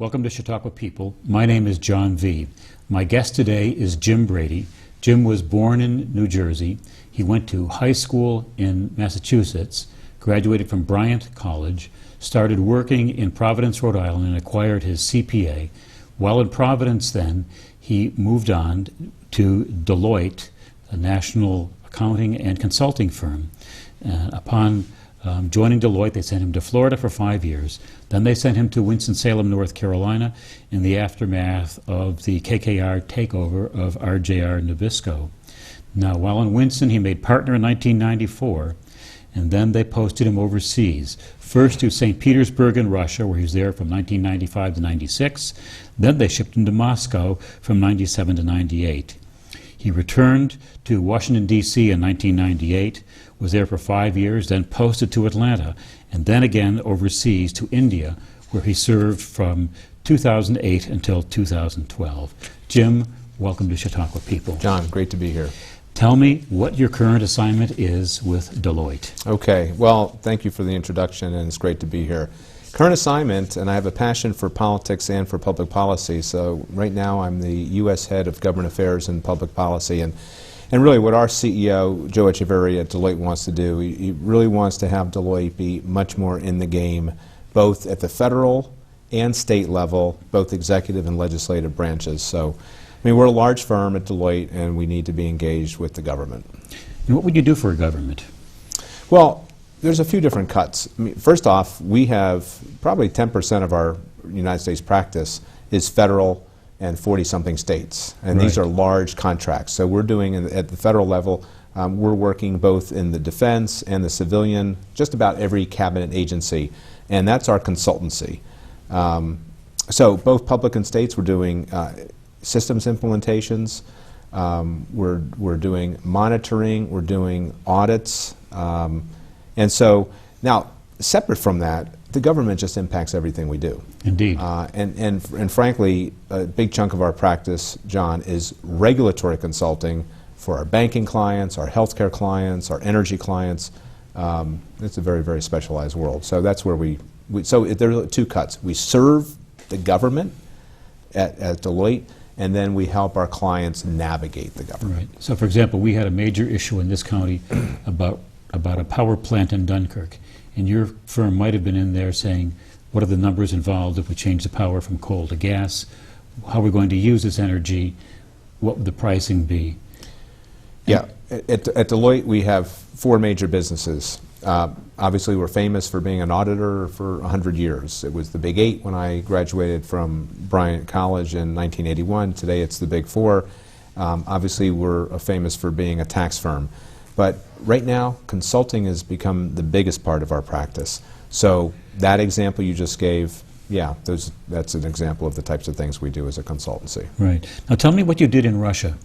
Welcome to Chautauqua People. My name is John Viehe. My guest today is Jim Brady. Jim was born in New Jersey. He went to high school in Massachusetts, graduated from Bryant College, started working in Providence, Rhode Island, and acquired his CPA. While in Providence then, he moved on to Deloitte, a national accounting and consulting firm. Upon joining Deloitte, they sent him to Florida for 5 years. Then they sent him to Winston-Salem, North Carolina, in the aftermath of the KKR takeover of RJR Nabisco. Now, while in Winston, he made partner in 1994, and then they posted him overseas, first to St. Petersburg in Russia, where he was there from 1995 to 96. Then they shipped him to Moscow from 97 to 98. He returned to Washington, D.C. in 1998, was there for 5 years, then posted to Atlanta, and then again overseas to India, where he served from 2008 until 2012. Jim, welcome to Chautauqua People. John, great to be here. Tell me what your current assignment is with Deloitte. Okay, well, thank you for the introduction, and it's great to be here. Current assignment, and I have a passion for politics and for public policy, so right now I'm the U.S. Head of Government Affairs and Public Policy, and really what our CEO, Joe Echeverry at Deloitte wants to do, he really wants to have Deloitte be much more in the game, both at the federal and state level, both executive and legislative branches. So, I mean, we're a large firm at Deloitte, and we need to be engaged with the government. And what would you do for a government? Well, there's a few different cuts. I mean, first off, we have probably 10% of our United States practice is federal and 40-something states, and Right. these are large contracts. So we're doing, at the federal level, we're working both in the defense and the civilian, just about every cabinet agency, and that's our consultancy. So both public and states, we're doing systems implementations, we're doing monitoring, we're doing audits, and so now, separate from that, the government just impacts everything we do. Indeed. And frankly, a big chunk of our practice, John, is regulatory consulting for our banking clients, our healthcare clients, our energy clients. It's a very, very specialized world. So that's where so there are two cuts. We serve the government at Deloitte, and then we help our clients navigate the government. Right. So, for example, we had a major issue in this county about a power plant in Dunkirk. And your firm might have been in there saying, what are the numbers involved if we change the power from coal to gas? How are we going to use this energy? What would the pricing be? Yeah, at Deloitte we have four major businesses. Obviously we're famous for being an auditor for 100 years. It was the Big Eight when I graduated from Bryant College in 1981. Today it's the Big Four. Obviously we're famous for being a tax firm. But right now, consulting has become the biggest part of our practice. So that example you just gave, yeah, that's an example of the types of things we do as a consultancy. Right. Now tell me what you did in Russia.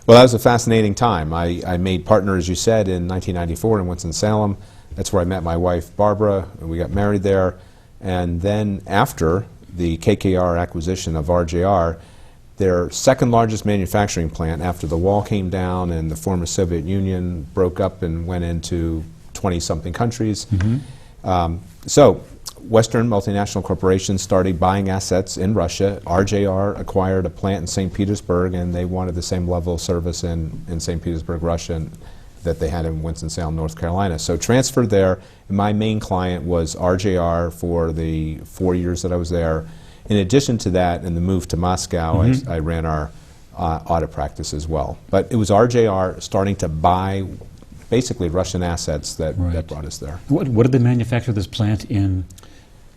Well, that was a fascinating time. I made partner, as you said, in 1994 in Winston-Salem. That's where I met my wife, Barbara, and we got married there. And then after the KKR acquisition of RJR, their second largest manufacturing plant after the wall came down and the former Soviet Union broke up and went into 20-something countries. Mm-hmm. So Western multinational corporations started buying assets in Russia. RJR acquired a plant in St. Petersburg, and they wanted the same level of service in St. Petersburg, Russia, that they had in Winston-Salem, North Carolina. So transferred there, and my main client was RJR for the 4 years that I was there. In addition to that, in the move to Moscow, mm-hmm. I ran our audit practice as well. But it was RJR starting to buy basically Russian assets that brought us there. What did they manufacture this plant in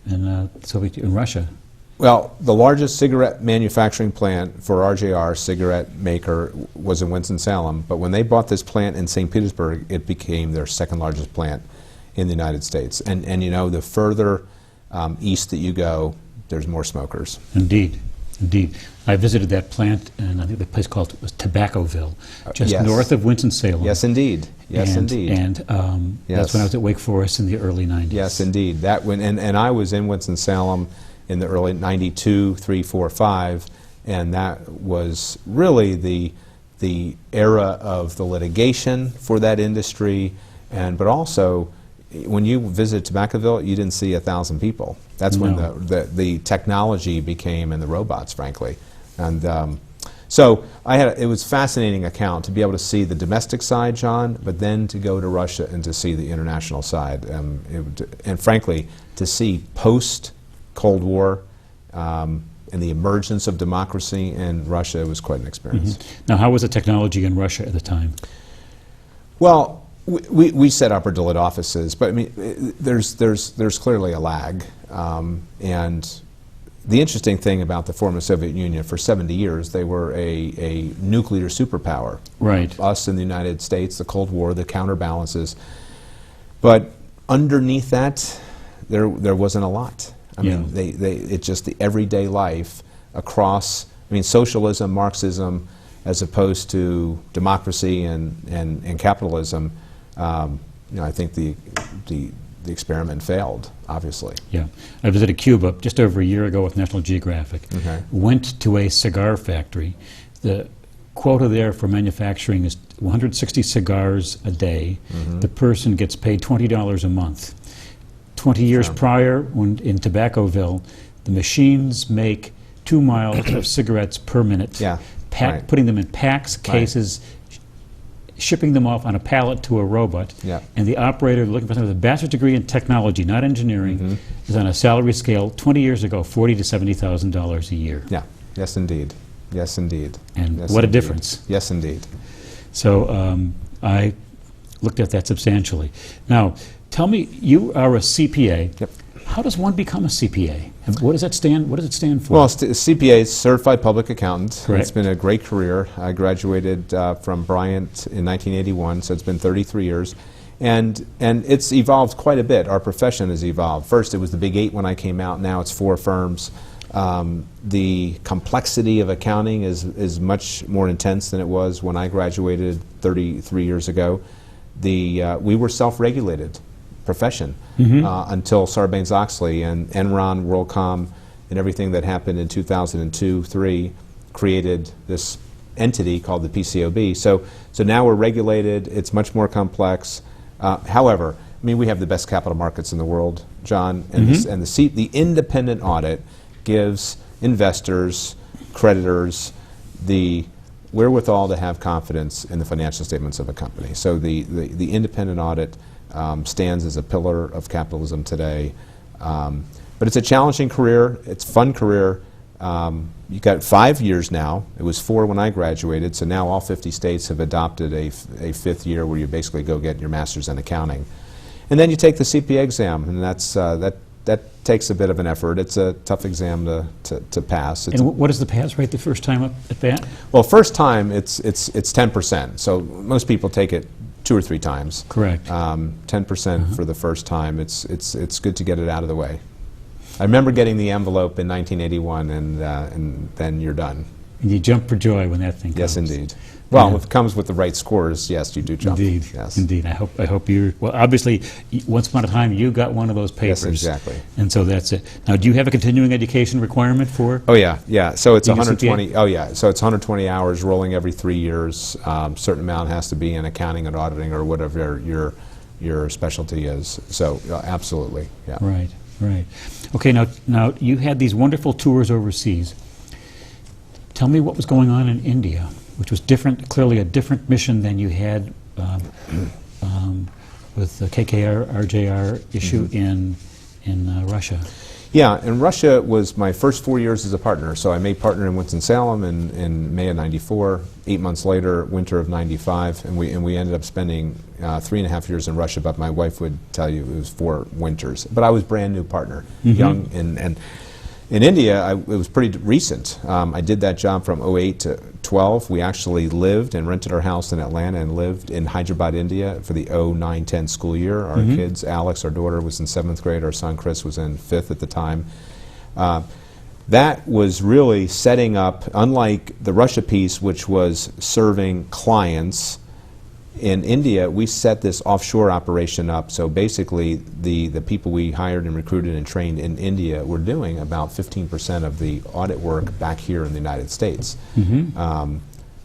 Russia? Well, the largest cigarette manufacturing plant for RJR, cigarette maker, was in Winston-Salem. But when they bought this plant in St. Petersburg, it became their second largest plant in the United States. And you know, the further east that you go, there's more smokers. Indeed, indeed. I visited that plant, and I think the place called Tobaccoville, just yes. north of Winston-Salem. Yes, indeed. Yes, indeed. And yes. That's when I was at Wake Forest in the early 90s. Yes, indeed. That and I was in Winston-Salem in the early 92, 3, 4, 5, and that was really the era of the litigation for that industry, but also when you visited Tobaccoville, you didn't see 1,000 people. That's when No. the technology became, and the robots, frankly. And so it was a fascinating account to be able to see the domestic side, John, but then to go to Russia and to see the international side. And frankly, to see post-Cold War and the emergence of democracy in Russia was quite an experience. Now, how was the technology in Russia at the time? Well, we set up our Deloitte offices, but I mean, there's clearly a lag. And the interesting thing about the former Soviet Union, for 70 years, they were a nuclear superpower. Right. Us in the United States, the Cold War, the counterbalances. But underneath that, there wasn't a lot. I mean, it's just the everyday life across, I mean, socialism, Marxism, as opposed to democracy and capitalism. I think the experiment failed, obviously. Yeah. I visited Cuba just over a year ago with National Geographic. Okay. Went to a cigar factory. The quota there for manufacturing is 160 cigars a day. The person gets paid $20 a month. 20 years prior, when in Tobaccoville, the machines make 2 miles of cigarettes per minute. Yeah. Putting them in packs, cases, shipping them off on a pallet to a robot. Yeah. And the operator, looking for someone with a bachelor's degree in technology, not engineering, is on a salary scale 20 years ago, $40,000 to $70,000 a year. Yeah. Yes, indeed. Yes, indeed. And Yes, what a indeed. difference. Yes, indeed. So I looked at that substantially. Now, tell me, you are a CPA. Yep. How does one become a CPA? And what does that stand? What does it stand for? Well, CPA is Certified Public Accountant. Correct. It's been a great career. I graduated from Bryant in 1981, so it's been 33 years. And it's evolved quite a bit. Our profession has evolved. First, it was the Big Eight when I came out. Now it's 4 firms. The complexity of accounting is much more intense than it was when I graduated 33 years ago. We were self-regulated profession until Sarbanes-Oxley and Enron, WorldCom, and everything that happened in 2002-3 created this entity called the PCOB. So now we're regulated. It's much more complex. However, I mean, we have the best capital markets in the world, John, and, the independent audit gives investors, creditors, the wherewithal to have confidence in the financial statements of a company. So the independent audit stands as a pillar of capitalism today. But it's a challenging career. It's a fun career. You've got 5 years now. It was 4 when I graduated, so now all 50 states have adopted a 5th year where you basically go get your master's in accounting. And then you take the CPA exam, and that takes a bit of an effort. It's a tough exam to pass. And what is the pass rate the first time up at bat? Well, first time it's 10%. So most people take it 2 or 3 times. Correct. 10% for the first time. It's good to get it out of the way. I remember getting the envelope in 1981, and then you're done. And you jump for joy when that thing comes. Yes, indeed. Well, if it comes with the right scores, yes, you do jump. Indeed, Yes. indeed. I hope you're, well, obviously, once upon a time, you got one of those papers. Yes, exactly. And so that's it. Now, do you have a continuing education requirement for? Oh, yeah, yeah. So it's Being a 120, CPA? oh, yeah. So it's 120 hours rolling every 3 years. Certain amount has to be in accounting and auditing or whatever your specialty is. So absolutely, yeah. Right, right. Okay, now you had these wonderful tours overseas. Tell me what was going on in India, which was different, clearly a different mission than you had with the KKR, RJR issue in Russia. Yeah, and Russia was my first 4 years as a partner. So I made partner in Winston-Salem in May of '94. 8 months later, winter of '95, and we ended up spending 3.5 years in Russia. But my wife would tell you it was 4 winters. But I was brand new partner, young, and in India, it was pretty recent. I did that job from '08 to '12. We actually lived and rented our house in Atlanta and lived in Hyderabad, India for the '09-10 school year. Our kids, Alex, our daughter, was in 7th grade. Our son, Chris, was in 5th at the time. That was really setting up, unlike the Russia piece, which was serving clients. In India, we set this offshore operation up, so basically the people we hired and recruited and trained in India were doing about 15% of the audit work back here in the United States.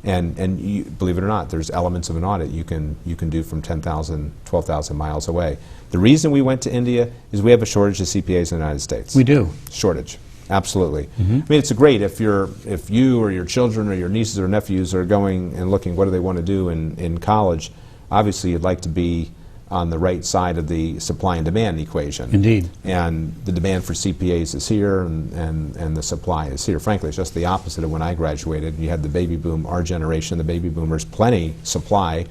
And you, believe it or not, there's elements of an audit you can do from 10,000, 12,000 miles away. The reason we went to India is we have a shortage of CPAs in the United States. We do. Shortage, absolutely. I mean, it's great if you or your children or your nieces or nephews are going and looking what do they want to do in college. Obviously, you'd like to be on the right side of the supply and demand equation. Indeed. And the demand for CPAs is here, and the supply is here. Frankly, it's just the opposite of when I graduated. You had the baby boom, our generation, the baby boomers, plenty supply,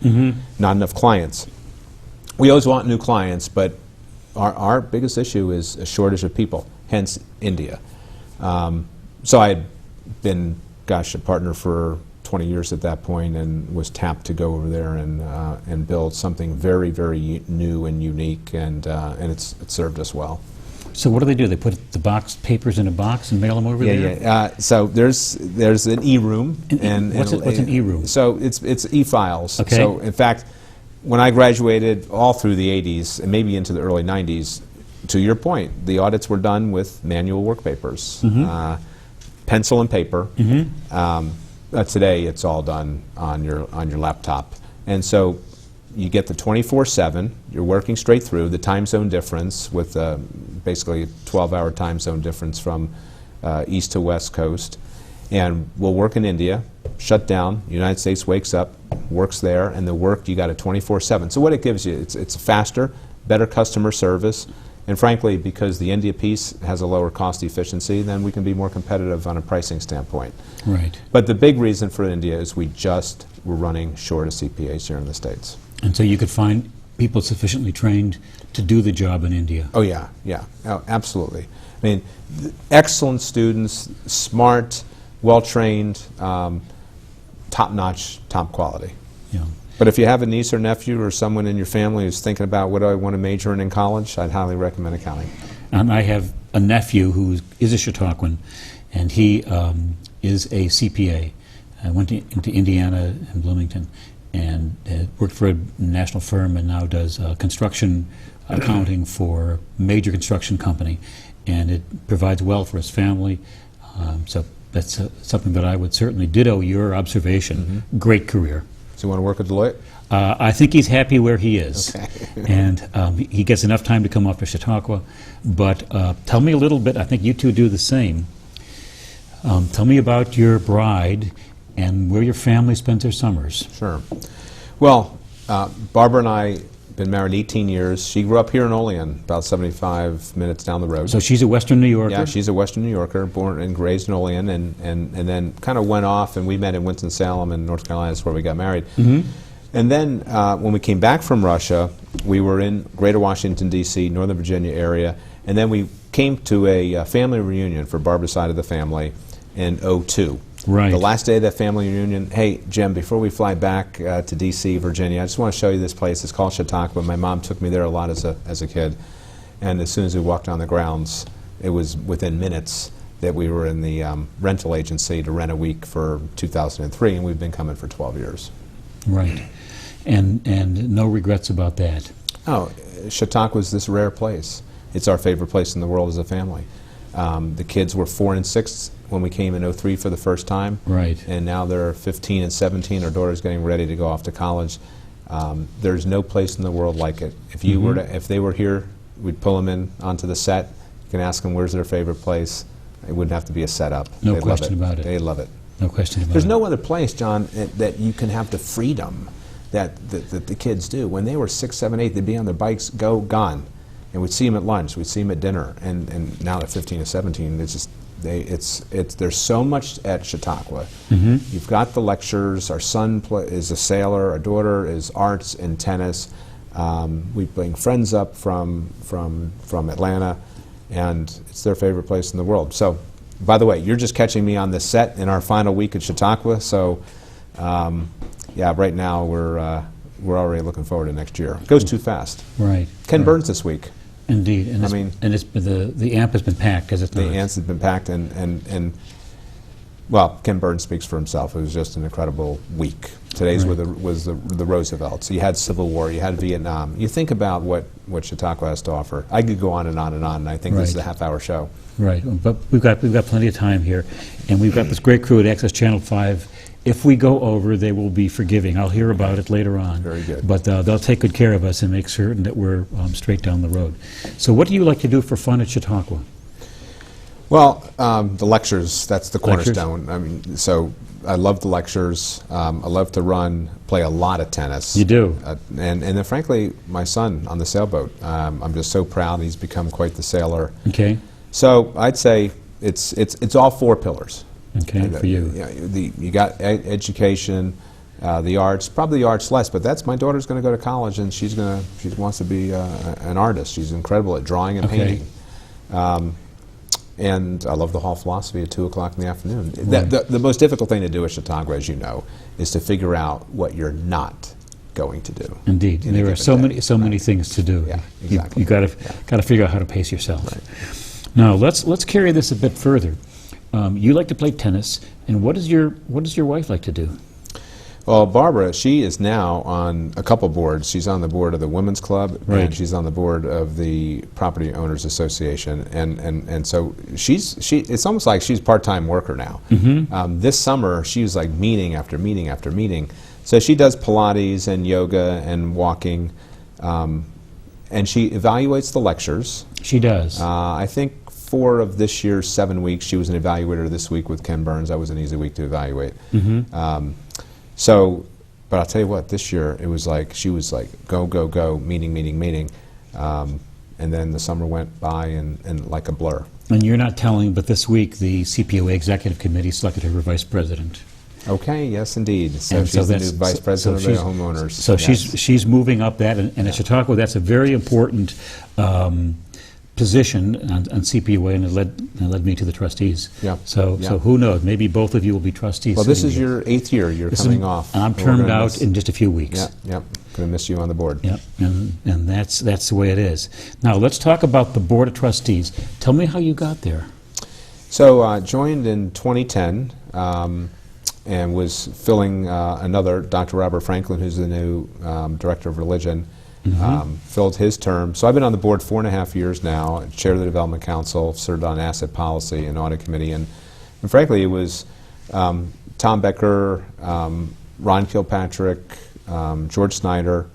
not enough clients. We always want new clients, but our biggest issue is a shortage of people, hence India. So I had been, gosh, a partner for 20 years at that point, and was tapped to go over there and build something very, very new and unique, and it served us well. So what do? They put the papers in a box and mail them over there? Yeah. So there's an e-room, and what's an e-room? So it's e-files. Okay. So in fact, when I graduated, all through the 80s and maybe into the early 90s, to your point, the audits were done with manual work papers, pencil and paper. Today, it's all done on your laptop, and so you get the 24/7. You're working straight through the time zone difference with basically a 12-hour time zone difference from east to west coast, and we'll work in India, shut down. The United States wakes up, works there, and the work you got a 24/7. So what it gives you, it's faster, better customer service. And frankly, because the India piece has a lower cost efficiency, then we can be more competitive on a pricing standpoint. Right. But the big reason for India is we just were running short of CPAs here in the States. And so you could find people sufficiently trained to do the job in India? Oh, yeah. Oh, absolutely. I mean, excellent students, smart, well-trained, top-notch, top quality. Yeah. But if you have a niece or nephew or someone in your family who's thinking about what do I want to major in college, I'd highly recommend accounting. I have a nephew who is a Chautauquan, and he is a CPA. I went into Indiana and Bloomington, and worked for a national firm, and now does construction accounting for a major construction company, and it provides well for his family. So that's something that I would certainly ditto your observation. Great career. So you want to work at Deloitte? I think he's happy where he is. Okay. And he gets enough time to come up to Chautauqua. But tell me a little bit, I think you two do the same. Tell me about your bride and where your family spends their summers. Sure. Well, Barbara and I have been married 18 years. She grew up here in Olean, about 75 minutes down the road. So she's a Western New Yorker? Yeah, she's a Western New Yorker, born and raised in Olean, and then kind of went off, and we met in Winston-Salem in North Carolina. That's where we got married. And then when we came back from Russia, we were in Greater Washington, D.C., Northern Virginia area, and then we came to a family reunion for Barbara's side of the family in '02. Right. The last day of that family reunion, hey, Jim, before we fly back to D.C., Virginia, I just want to show you this place. It's called Chautauqua. My mom took me there a lot as a kid. And as soon as we walked on the grounds, it was within minutes that we were in the rental agency to rent a week for 2003, and we've been coming for 12 years. Right. And no regrets about that? Oh, Chautauqua is this rare place. It's our favorite place in the world as a family. The kids were 4 and 6 when we came in '03 for the first time. Right. And now they're 15 and 17. Our daughter's getting ready to go off to college. There's no place in the world like it. If you were to, if they were here, we'd pull them in onto the set. You can ask them where's their favorite place. It wouldn't have to be a setup. No question about it. They love it. No question about it. There's no other place, John, that you can have the freedom that the kids do. When they were 6, 7, 8, they'd be on their bikes, gone. And we'd see them at lunch, we'd see them at dinner, and now they're 15 or 17. It's just there's so much at Chautauqua. You've got the lectures. Our son is a sailor. Our daughter is arts and tennis. We bring friends up from Atlanta, and it's their favorite place in the world. So, by the way, you're just catching me on the set in our final week at Chautauqua. So, yeah, right now we're already looking forward to next year. It goes too fast. Right. Ken Burns this week. Indeed, and it's the amp has been packed, has it not? The amp has been packed, and well, Ken Burns speaks for himself. It was just an incredible week. Today's was the Roosevelts. You had Civil War, you had Vietnam. You think about what Chautauqua has to offer. I could go on and on and on. And I think this is a half-hour show. Right, but we've got plenty of time here, and we've got this great crew at Access Channel 5 If we go over, they will be forgiving. I'll hear about it later on. Very good. But they'll take good care of us and make certain that we're straight down the road. So what do you like to do for fun at Chautauqua? Well, the lectures, that's the Lectures? cornerstone. I mean, so I love the lectures. I love to run, play a lot of tennis. You do? And then frankly, my son on the sailboat. I'm just so proud he's become quite the sailor. Okay. So I'd say it's all four pillars. Okay, And, for you. You got education, the arts, probably the arts less, but that's my daughter's going to go to college and she wants to be an artist. She's incredible at drawing and Okay. painting. And I love the hall philosophy at 2 o'clock in the afternoon. The most difficult thing to do at Chautauqua, as you know, is to figure out what you're not going to do. Indeed. in a There are given so day. many things to do. Yeah, exactly. You got to figure out how to pace yourself. Now let's carry this a bit further. You like to play tennis, and what does your wife like to do? Well, Barbara, she is now on a couple boards. She's on the board of the Women's Club, Right. and she's on the board of the Property Owners Association, and so it's almost like she's a part-time worker now. This summer, she was like meeting after meeting after meeting. So she does Pilates and yoga and walking, and she evaluates the lectures. She does. I think 4 of this year's 7 weeks, she was an evaluator this week with Ken Burns. That was an easy week to evaluate. But I'll tell you what, this year it was like, she was like, go, go, go, meeting, meeting, meeting. And then the summer went by and like a blur. And you're not telling, but this week the CPOA Executive Committee selected her for Vice President. Okay, yes, indeed. So And she's the that's- new Vice President so of the she's- homeowners. So Yes. she's moving up that, and at Chautauqua, that's a very important position on CPOA, and it led me to the trustees. Yeah. So Yeah. who knows? Maybe both of you will be trustees. Well, this soon. is your 8th year. You're This is- coming off. I'm And we're termed gonna out miss- in just a few weeks. Yep, yep. Going to miss you on the board. Yep, and that's the way it is. Now let's talk about the Board of Trustees. Tell me how you got there. So joined in 2010 and was filling another, Dr. Robert Franklin, who's the new Director of Religion, filled his term. So I've been on the board 4.5 years now, chair of the Development Council, served on Asset Policy and Audit Committee, and frankly it was Tom Becker, Ron Kilpatrick, George Snyder,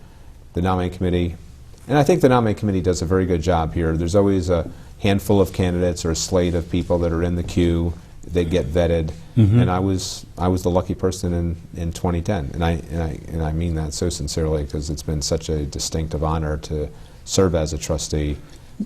the nominating committee, and I think the nominating committee does a very good job here. There's always a handful of candidates or a slate of people that are in the queue. They get vetted, and I was the lucky person in 2010, and I mean that so sincerely because it's been such a distinctive honor to serve as a trustee.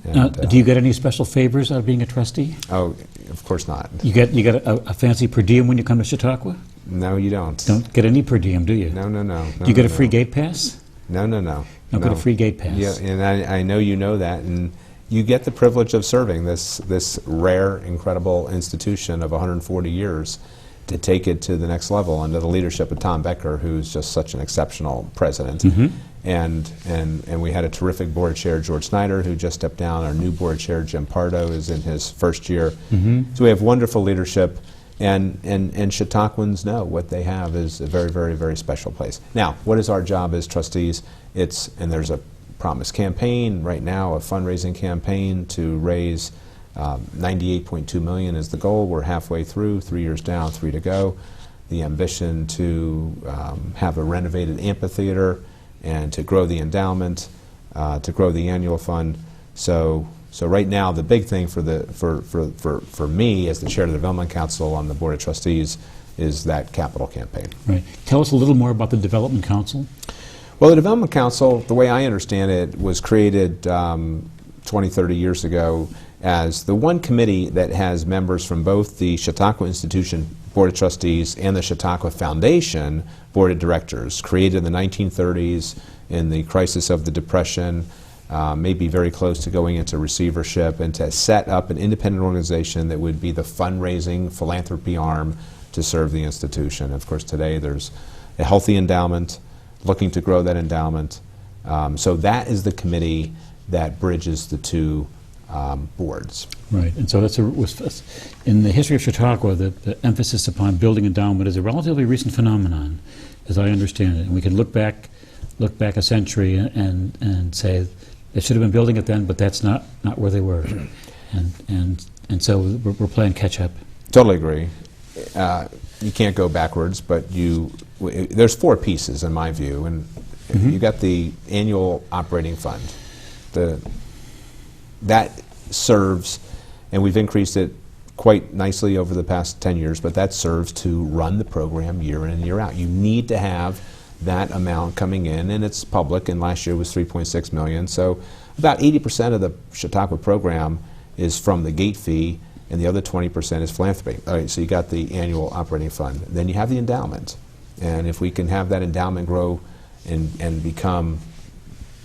And, Do you get any special favors out of being a trustee? oh, of course not. You get a fancy per diem when you come to Chautauqua? No, you don't. Don't get any per diem, do you? No, no, no. Do you get a free gate pass? No, no, no. Don't get a free gate pass. Yeah, and I know you know that, and you get the privilege of serving this rare, incredible institution of 140 years to take it to the next level under the leadership of Tom Becker, who's just such an exceptional president. And we had a terrific board chair, George Snyder, who just stepped down. Our new board chair, Jim Pardo, is in his first year. So we have wonderful leadership, and Chautauquans know what they have is a very, very, very special place. Now, what is our job as trustees? And there's a Promise campaign right now, a fundraising campaign to raise $98.2 million is the goal. We're halfway through, 3 years down, 3 to go. The ambition to have a renovated amphitheater and to grow the endowment, to grow the annual fund. So right now, the big thing for me as the chair of the Development Council on the Board of Trustees is that capital campaign. Right. Tell us a little more about the Development Council. Well, the Development Council, the way I understand it, was created 20, 30 years ago as the one committee that has members from both the Chautauqua Institution Board of Trustees and the Chautauqua Foundation Board of Directors, created in the 1930s in the crisis of the Depression, maybe very close to going into receivership, and to set up an independent organization that would be the fundraising philanthropy arm to serve the institution. Of course, today there's a healthy endowment, looking to grow that endowment. So that is the committee that bridges the two boards. Right, and so in the history of Chautauqua, the emphasis upon building endowment is a relatively recent phenomenon, as I understand it. And we can look back a century and say they should have been building it then, but that's not where they were. And so we're playing catch up. Totally agree. you can't go backwards, but there's four pieces in my view, and you got the annual operating fund. That serves, and we've increased it quite nicely over the past 10 years, but that serves to run the program year in and year out. You need to have that amount coming in, and it's public, and last year was $3.6 million. So about 80% of the Chautauqua program is from the gate fee, and the other 20% is philanthropy. All right, so you got the annual operating fund. Then you have the endowment, and if we can have that endowment grow and become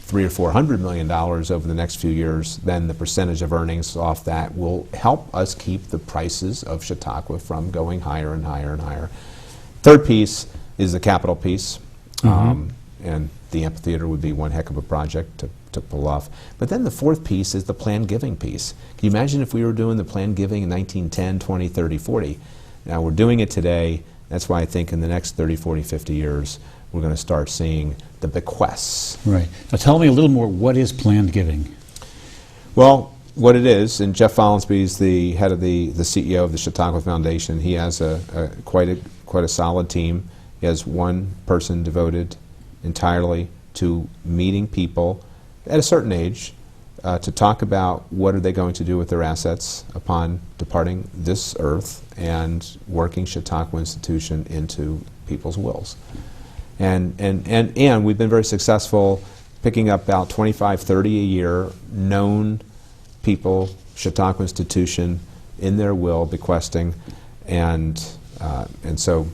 $300 or $400 million over the next few years, then the percentage of earnings off that will help us keep the prices of Chautauqua from going higher and higher and higher. Third piece is the capital piece, and the amphitheater would be one heck of a project to pull off. But then the fourth piece is the planned giving piece. Can you imagine if we were doing the planned giving in 1910, 20, 30, 40? Now we're doing it today. That's why I think in the next 30, 40, 50 years, we're going to start seeing the bequests. Right. Now tell me a little more, what is planned giving? Well, what it is, and Jeff Follansbee is the head of the CEO of the Chautauqua Foundation. He has quite a solid team. He has one person devoted entirely to meeting people at a certain age to talk about what are they going to do with their assets upon departing this earth and working Chautauqua Institution into people's wills. And we've been very successful picking up about 25, 30 a year known people, Chautauqua Institution, in their will, bequesting, and so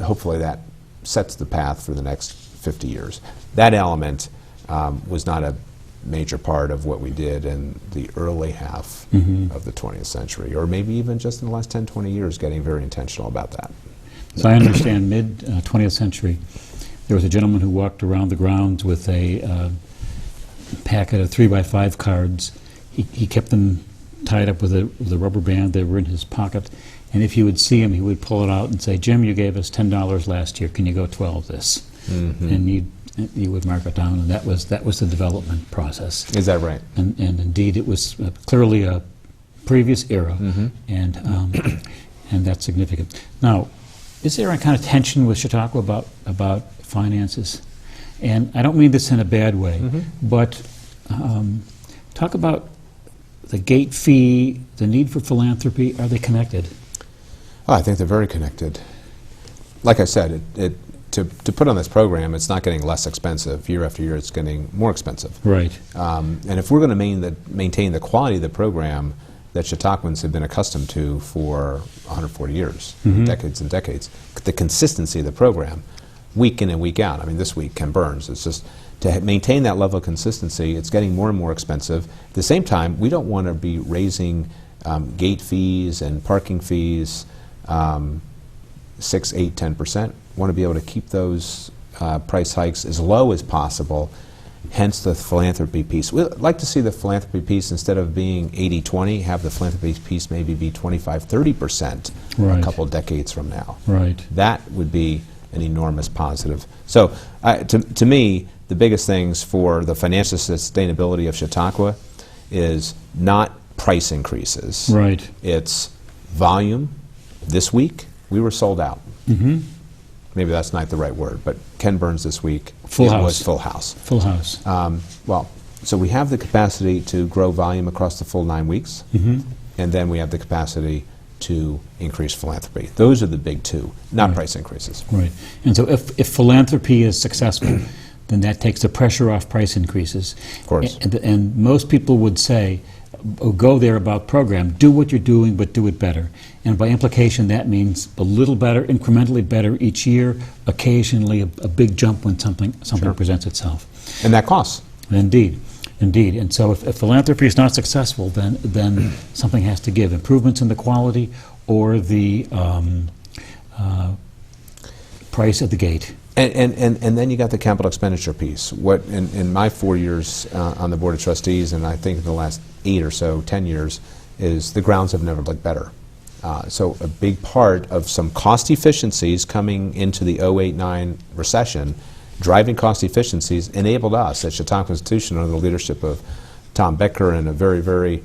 hopefully that sets the path for the next 50 years. That element was not a major part of what we did in the early half of the 20th century, or maybe even just in the last 10, 20 years, getting very intentional about that. So I understand mid-20th century, there was a gentleman who walked around the grounds with a packet of 3x5 cards. He kept them tied up with a rubber band. They were in his pocket. And if you would see him, he would pull it out and say, "Jim, you gave us $10 last year. Can you go 12 this?" And you would mark it down, and that was the development process. Is that right? And indeed, it was clearly a previous era, and that's significant. Now, is there a kind of tension with Chautauqua about finances? And I don't mean this in a bad way, but talk about the gate fee, the need for philanthropy. Are they connected? Oh, I think they're very connected. Like I said, to put on this program, it's not getting less expensive. Year after year, it's getting more expensive. Right. And if we're going to maintain the quality of the program that Chautauquans have been accustomed to for 140 years, decades and decades, the consistency of the program, week in and week out. I mean, this week, Ken Burns. It's just to maintain that level of consistency, it's getting more and more expensive. At the same time, we don't want to be raising gate fees and parking fees 6, 8, 10%. Want to be able to keep those price hikes as low as possible, hence the philanthropy piece. We'd like to see the philanthropy piece, instead of being 80-20, have the philanthropy piece maybe be 25-30% a couple decades from now. Right. That would be an enormous positive. So to me, the biggest things for the financial sustainability of Chautauqua is not price increases. Right. It's volume. This week, we were sold out. Maybe that's not the right word, but Ken Burns this week, was full house. Full house. Well, so we have the capacity to grow volume across the full 9 weeks, and then we have the capacity to increase philanthropy. Those are the big two, not price increases. Right. And so if philanthropy is successful, then that takes the pressure off price increases. Of course. And most people would say, go there about program, do what you're doing, but do it better. And by implication, that means a little better, incrementally better each year, occasionally a big jump when something presents itself. And that costs. Indeed. Indeed. And so if philanthropy is not successful, then something has to give. Improvements in the quality or the price at the gate. And then you got the capital expenditure piece. What in my 4 years on the Board of Trustees, and I think in the last 8 or so, 10 years, is the grounds have never looked better. So a big part of some cost efficiencies coming into the 08-09 recession, driving cost efficiencies, enabled us at Chautauqua Institution under the leadership of Tom Becker and a very, very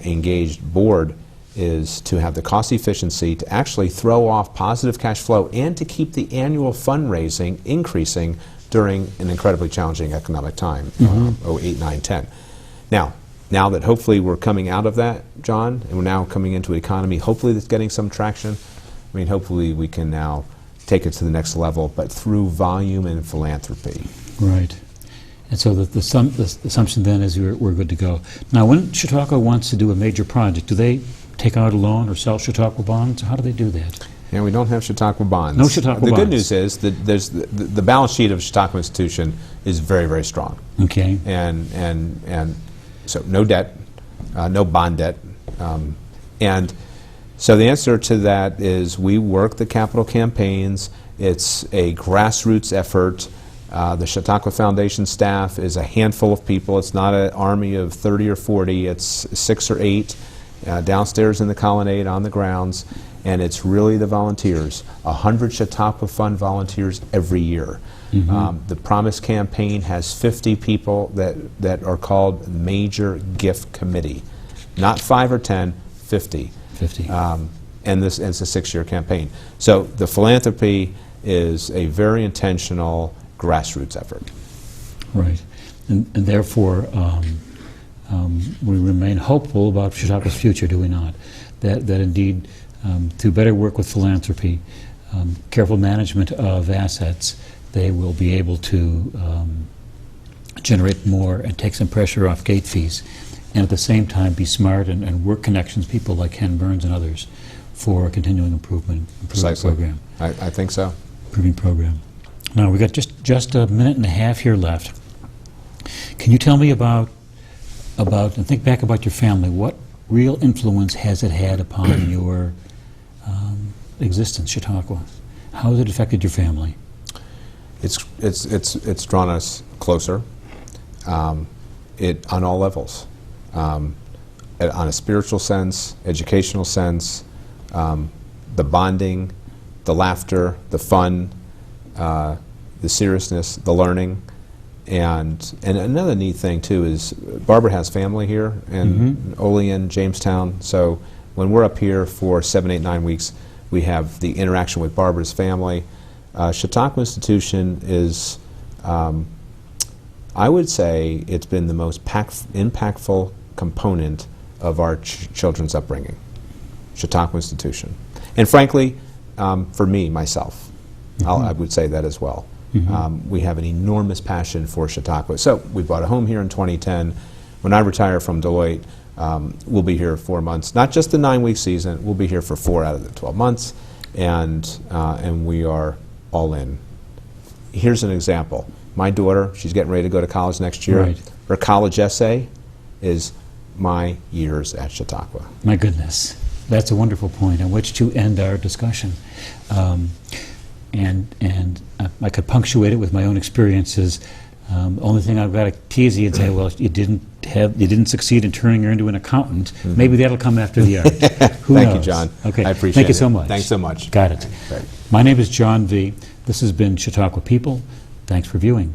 engaged board is to have the cost efficiency to actually throw off positive cash flow and to keep the annual fundraising increasing during an incredibly challenging economic time, 08, 9, 10. Now that hopefully we're coming out of that, John, and we're now coming into an economy hopefully that's getting some traction, I mean, hopefully we can now take it to the next level, but through volume and philanthropy. Right. And so the assumption then is we're good to go. Now, when Chautauqua wants to do a major project, do they take out a loan or sell Chautauqua bonds? How do they do that? Yeah, we don't have Chautauqua bonds. No Chautauqua bonds. The good news is that there's the balance sheet of Chautauqua Institution is very, very strong. Okay. And so no debt, no bond debt. And so the answer to that is we work the capital campaigns. It's a grassroots effort. The Chautauqua Foundation staff is a handful of people. It's not an army of 30 or 40. It's 6 or 8 downstairs in the colonnade on the grounds. And it's really the volunteers, 100 Chautauqua Fund volunteers every year. The Promise campaign has 50 people that are called Major Gift Committee. Not 5 or 10, 50. 50. And it's a 6-year campaign. So the philanthropy is a very intentional grassroots effort. Right. And therefore, we remain hopeful about Chautauqua's future, do we not? That indeed, through better work with philanthropy, careful management of assets, they will be able to generate more and take some pressure off gate fees, and at the same time be smart and work connections, people like Ken Burns and others, for a continuing improvement program. I think so. Improving program. Now, we've got just a minute and a half here left. Can you tell me about and think back about your family? What real influence has it had upon your existence, Chautauqua? How has it affected your family? It's drawn us closer. On all levels, on a spiritual sense, educational sense, the bonding, the laughter, the fun, the seriousness, the learning. And another neat thing too is Barbara has family here in Olean, Jamestown. So when we're up here for 7, 8, 9 weeks, we have the interaction with Barbara's family. Chautauqua Institution is, I would say, it's been the most impactful component of our children's upbringing. Chautauqua Institution, and frankly, for me myself, I would say that as well. We have an enormous passion for Chautauqua. So we bought a home here in 2010. When I retire from Deloitte, we'll be here 4 months. Not just the 9-week season. We'll be here for 4 out of the 12 months, and we are all in. Here's an example. My daughter, she's getting ready to go to college next year. Right. Her college essay is my years at Chautauqua. My goodness. That's a wonderful point on which to end our discussion. And I could punctuate it with my own experiences. The only thing I've got to tease you and say, well, you didn't succeed in turning her into an accountant. Maybe that'll come after the art. Who Thank knows? you, John. Okay. I appreciate it. Thank you so much. Thanks so much. Got it. Right. My name is John V. This has been Chautauqua People. Thanks for viewing.